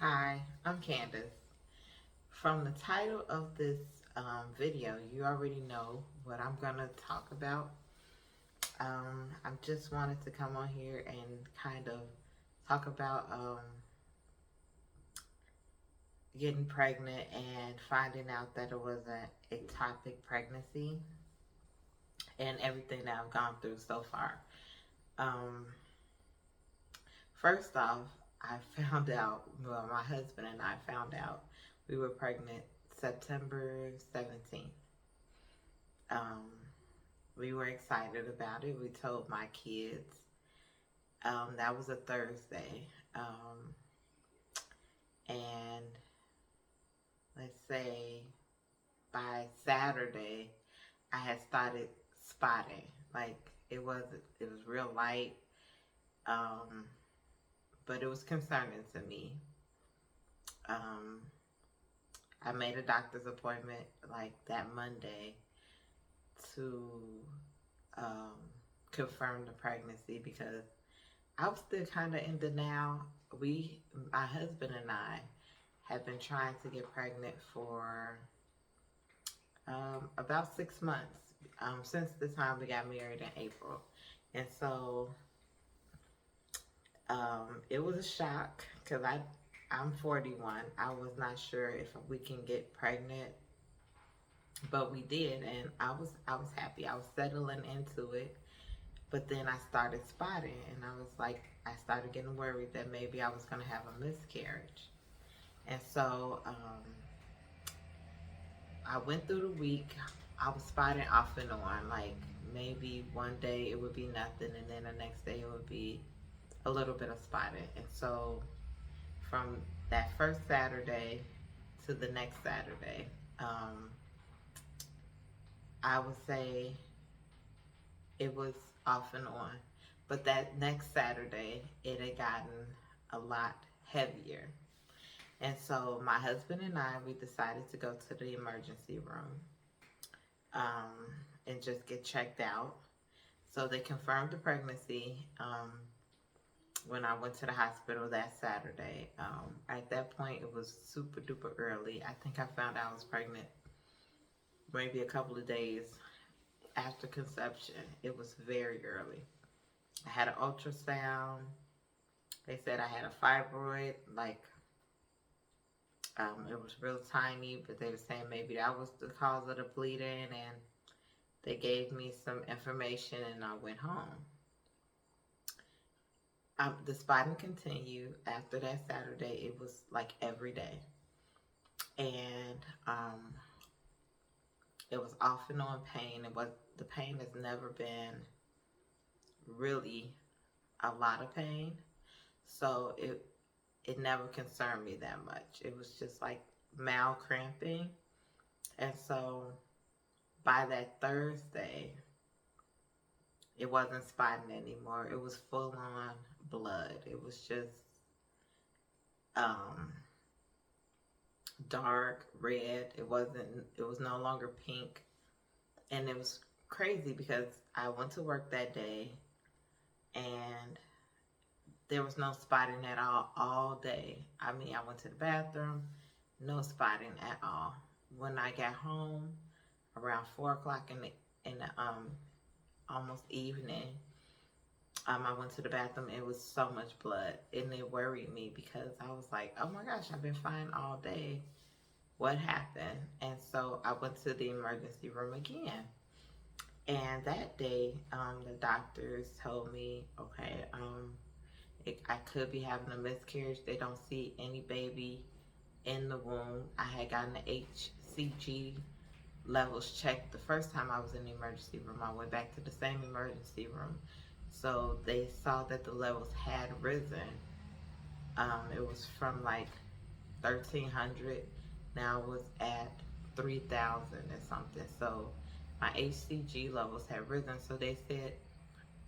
Hi, I'm Candace. From the title of this video, you already know what I'm going to talk about. I just wanted to come on here and kind of talk about getting pregnant and finding out that it was a ectopic pregnancy and everything that I've gone through so far. Um, First off, I found out, well, my husband and I found out we were pregnant September 17th. Um, we were excited about it. We told my kids. That was a Thursday. And let's say by Saturday, I had started spotting. Like it was real light. Um, but it was concerning to me. Um, I made a doctor's appointment like that Monday to um, confirm the pregnancy because I was still kind of in denial. My husband and I, have been trying to get pregnant for about 6 months since the time we got married in April. And so it was a shock because I'm 41. I was not sure if we can get pregnant, but we did, and I was happy. I was settling into it. But then I started spotting, and I started getting worried that maybe I was going to have a miscarriage. And so I went through the week. I was spotting off and on. Like maybe one day it would be nothing, and then the next day it would be a little bit of spotting. And so from that first Saturday to the next Saturday, I would say it was off and on. But that next Saturday, it had gotten a lot heavier. And so my husband and we decided to go to the emergency room and just get checked out. So they confirmed the pregnancy when I went to the hospital that Saturday. At that point, it was super duper early. I think I found out I was pregnant maybe a couple of days after conception. It was very early. I had an ultrasound. They said I had a fibroid, like it was real tiny, but they were saying maybe that was the cause of the bleeding, and they gave me some information, and I went home. The spotting continued after that Saturday. It was like every day, and it was off and on pain. The pain has never been really a lot of pain, so it never concerned me that much. It was just like mild cramping. And so by that Thursday, it wasn't spotting anymore. It was full on blood. It was just um, dark red. It was no longer pink. And it was crazy because I went to work that day and there was no spotting at all day. I mean, I went to the bathroom, no spotting at all. When I got home around 4 o'clock in the almost evening, I went to the bathroom. It was so much blood, and it worried me because I was like, "Oh my gosh, I've been fine all day. What happened?" And so I went to the emergency room again. And that day, the doctors told me, "Okay, I could be having a miscarriage. They don't see any baby in the womb." I had gotten the HCG levels checked the first time I was in the emergency room. I went back to the same emergency room. So they saw that the levels had risen. It was from like 1,300. Now it was at 3,000 or something. So my HCG levels had risen. So they said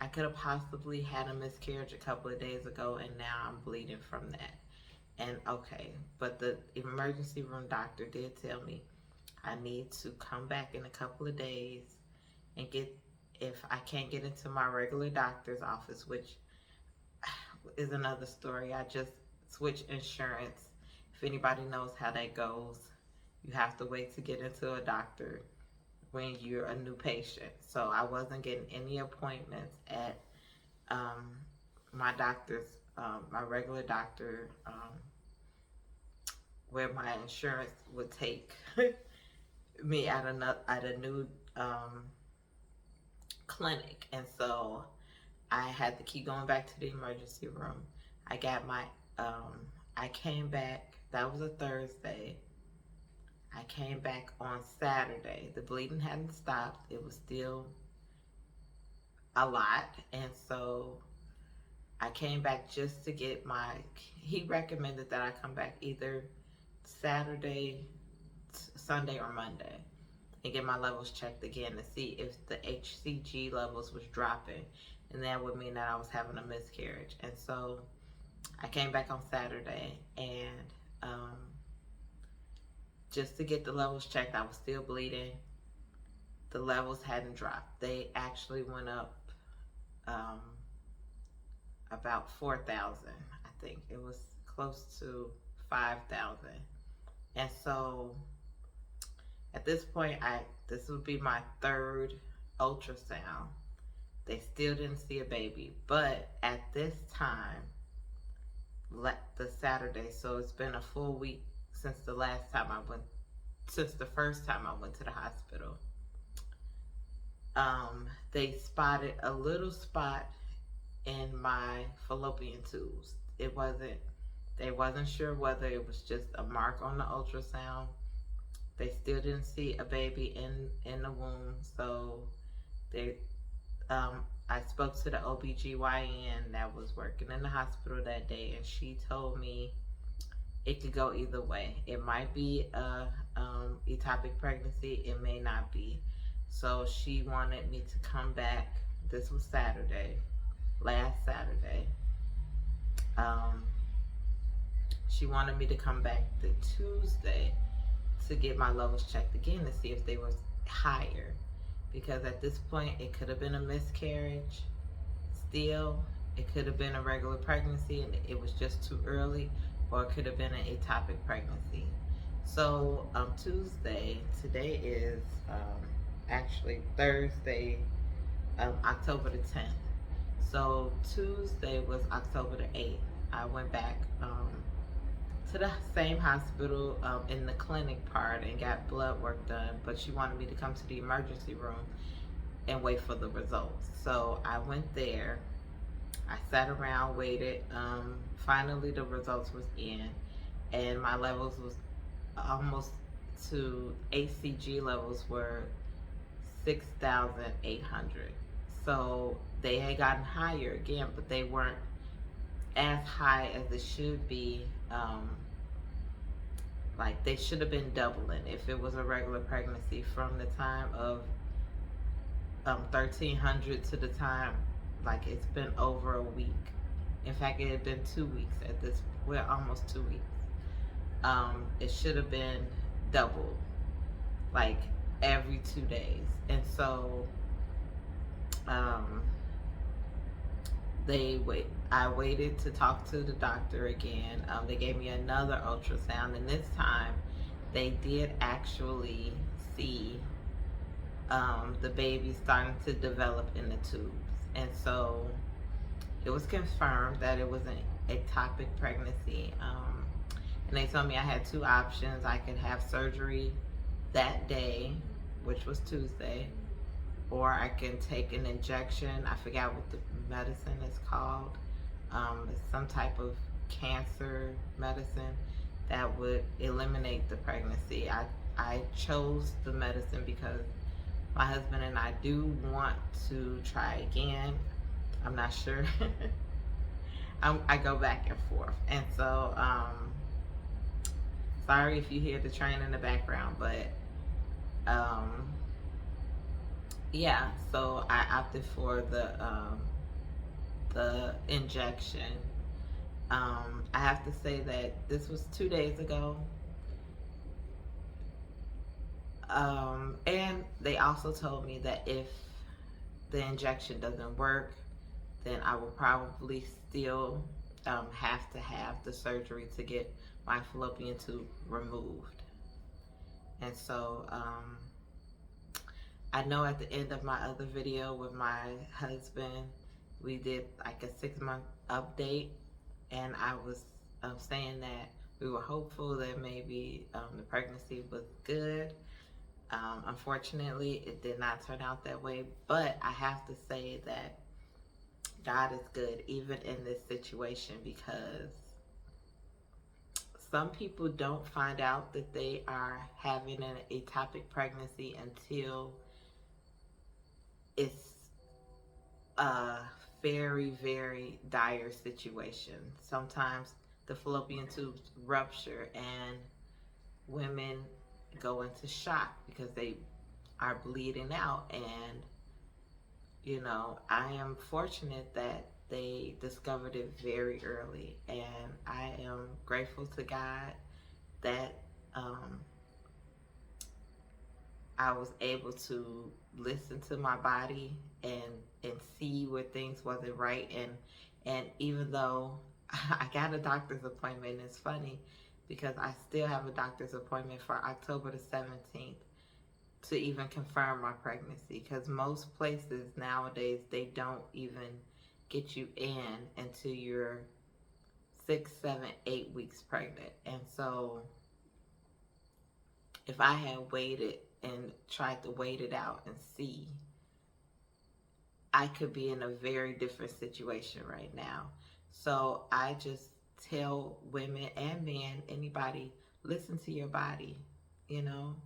I could have possibly had a miscarriage a couple of days ago, and now I'm bleeding from that. And okay, but the emergency room doctor did tell me I need to come back in a couple of days and if I can't get into my regular doctor's office, which is another story. I just switched insurance if anybody knows how that goes, you have to wait to get into a doctor when you're a new patient. So I wasn't getting any appointments at um, my doctor's, my regular doctor, where my insurance would take me at a new clinic. And so I had to keep going back to the emergency room. I got my, I came back, that was a Thursday. I came back on Saturday. The bleeding hadn't stopped. It was still a lot. And so I came back just to get he recommended that I come back either Saturday, Sunday, or Monday and get my levels checked again to see if the HCG levels was dropping. And that would mean that I was having a miscarriage. And so I came back on Saturday, and just to get the levels checked, I was still bleeding. The levels hadn't dropped. They actually went up about 4,000. I think it was close to 5,000. And so at this point, this would be my third ultrasound. They still didn't see a baby, but at this time, the Saturday, so it's been a full week since the first time I went to the hospital. They spotted a little spot in my fallopian tubes. They wasn't sure whether it was just a mark on the ultrasound. They still didn't see a baby in the womb, so I spoke to the OBGYN that was working in the hospital that day, and she told me it could go either way. It might be a ectopic pregnancy, it may not be. So she wanted me to come back. This was last Saturday. She wanted me to come back the Tuesday to get my levels checked again to see if they were higher. Because at this point, it could have been a miscarriage still. It could have been a regular pregnancy and it was just too early, or it could have been an ectopic pregnancy. So Tuesday, today is actually Thursday, October the 10th. So Tuesday was October the 8th. I went back to the same hospital in the clinic part and got blood work done, but she wanted me to come to the emergency room and wait for the results. So I went there, I sat around, waited. Finally the results was in, and my levels was almost to HCG levels were 6,800. So they had gotten higher again, but they weren't as high as it should be. Like they should have been doubling if it was a regular pregnancy from the time of 1,300 to the time, like it's been over a week. In fact, it had been 2 weeks at this, well, almost 2 weeks. It should have been double, like every 2 days. And so I waited to talk to the doctor again. They gave me another ultrasound, and this time they did actually see the baby starting to develop in the tubes. And so it was confirmed that it was an ectopic pregnancy. And they told me I had 2 options. I could have surgery that day, which was Tuesday, or I can take an injection. I forgot what the medicine is called. It's some type of cancer medicine that would eliminate the pregnancy. I chose the medicine because my husband and I do want to try again. I'm not sure. I go back and forth. And so, sorry if you hear the train in the background, but yeah, so I opted for the injection. I have to say that this was 2 days ago. And they also told me that if the injection doesn't work, then I will probably still have to have the surgery to get my fallopian tube removed. And so I know at the end of my other video with my husband, we did like a 6-month update, and I was saying that we were hopeful that maybe the pregnancy was good. Unfortunately, it did not turn out that way, but I have to say that God is good even in this situation, because some people don't find out that they are having an ectopic pregnancy until it's a very, very dire situation. Sometimes the fallopian tubes rupture and women go into shock because they are bleeding out. And, you know, I am fortunate that they discovered it very early. And I am grateful to God that I was able to listen to my body and see where things wasn't right. And even though I got a doctor's appointment, it's funny because I still have a doctor's appointment for October the 17th to even confirm my pregnancy, because most places nowadays, they don't even get you in until you're 6, 7, 8 weeks pregnant. And so if I had waited and tried to wait it out and see, I could be in a very different situation right now. So I just tell women and men, anybody, listen to your body. You know,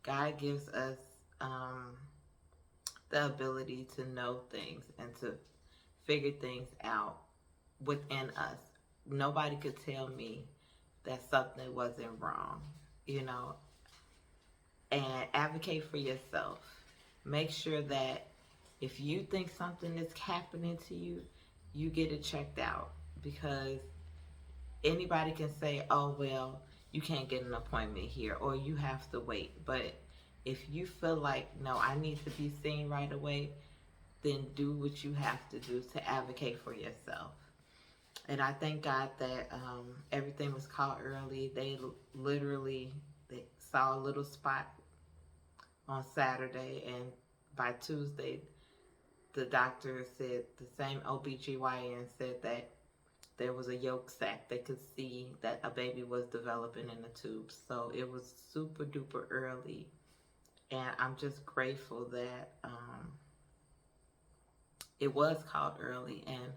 God gives us the ability to know things and to figure things out within us. Nobody could tell me that something wasn't wrong, you know. And advocate for yourself. Make sure that if you think something is happening to you, you get it checked out, because anybody can say, oh, well, you can't get an appointment here or you have to wait. But if you feel like, no, I need to be seen right away, then do what you have to do to advocate for yourself. And I thank God that everything was caught early. They saw a little spot on Saturday, and by Tuesday, the doctor said, the same OBGYN said that there was a yolk sac. They could see that a baby was developing in the tubes. So it was super duper early. And I'm just grateful that it was caught early and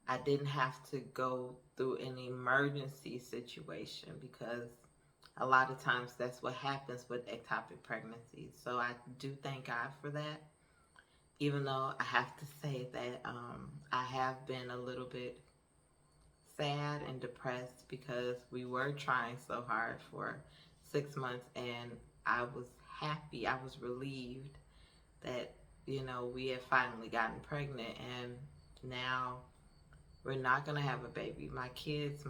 I didn't have to go through an emergency situation, because a lot of times that's what happens with ectopic pregnancies. So I do thank God for that. Even though I have to say that I have been a little bit sad and depressed, because we were trying so hard for 6 months, and I was happy, I was relieved that, you know, we had finally gotten pregnant, and now we're not gonna have a baby. My kids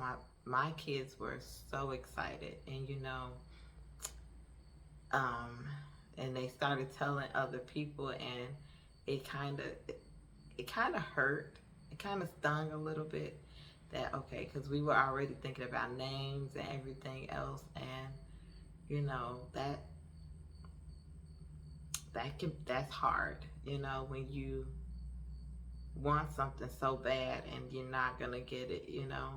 were so excited, and you know, and they started telling other people, and it kind of hurt. It kind of stung a little bit, that okay, because we were already thinking about names and everything else, and you know, that's hard, you know, when you want something so bad and you're not gonna get it, you know.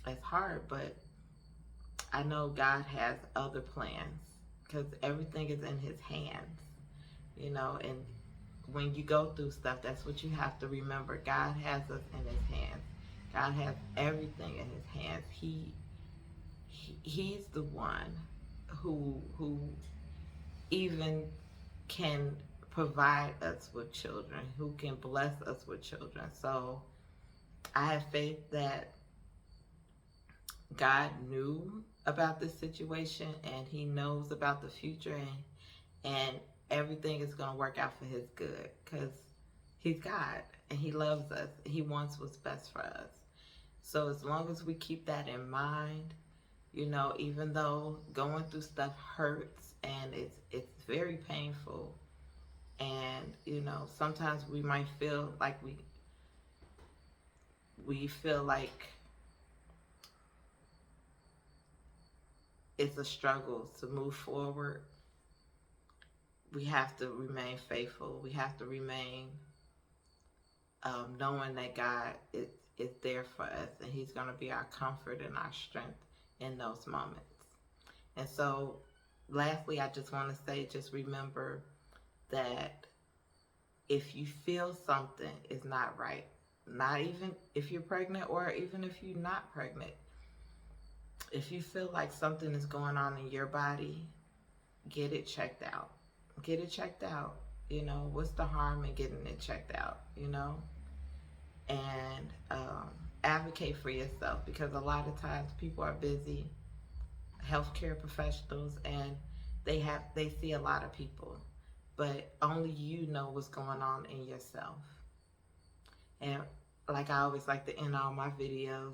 It's hard, but I know God has other plans, because everything is in his hands, you know. And when you go through stuff, that's what you have to remember. God has us in his hands. God has everything in his hands. He's the one who even can provide us with children, who can bless us with children. So I have faith that God knew about this situation, and he knows about the future, and everything is going to work out for his good, because he's God and he loves us. He wants what's best for us. So as long as we keep that in mind, you know, even though going through stuff hurts and it's very painful, and you know, sometimes we might feel like we feel like it's a struggle to move forward, we have to remain faithful. We have to remain knowing that God is there for us, and He's going to be our comfort and our strength in those moments. And so, lastly, I just want to say, just remember that if you feel something is not right, not even if you're pregnant or even if you're not pregnant, if you feel like something is going on in your body, get it checked out. Get it checked out. You know, what's the harm in getting it checked out, you know? And advocate for yourself, because a lot of times people are busy, healthcare professionals, and they see a lot of people, but only you know what's going on in yourself. And like I always like to end all my videos,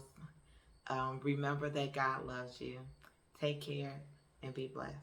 remember that God loves you. Take care and be blessed.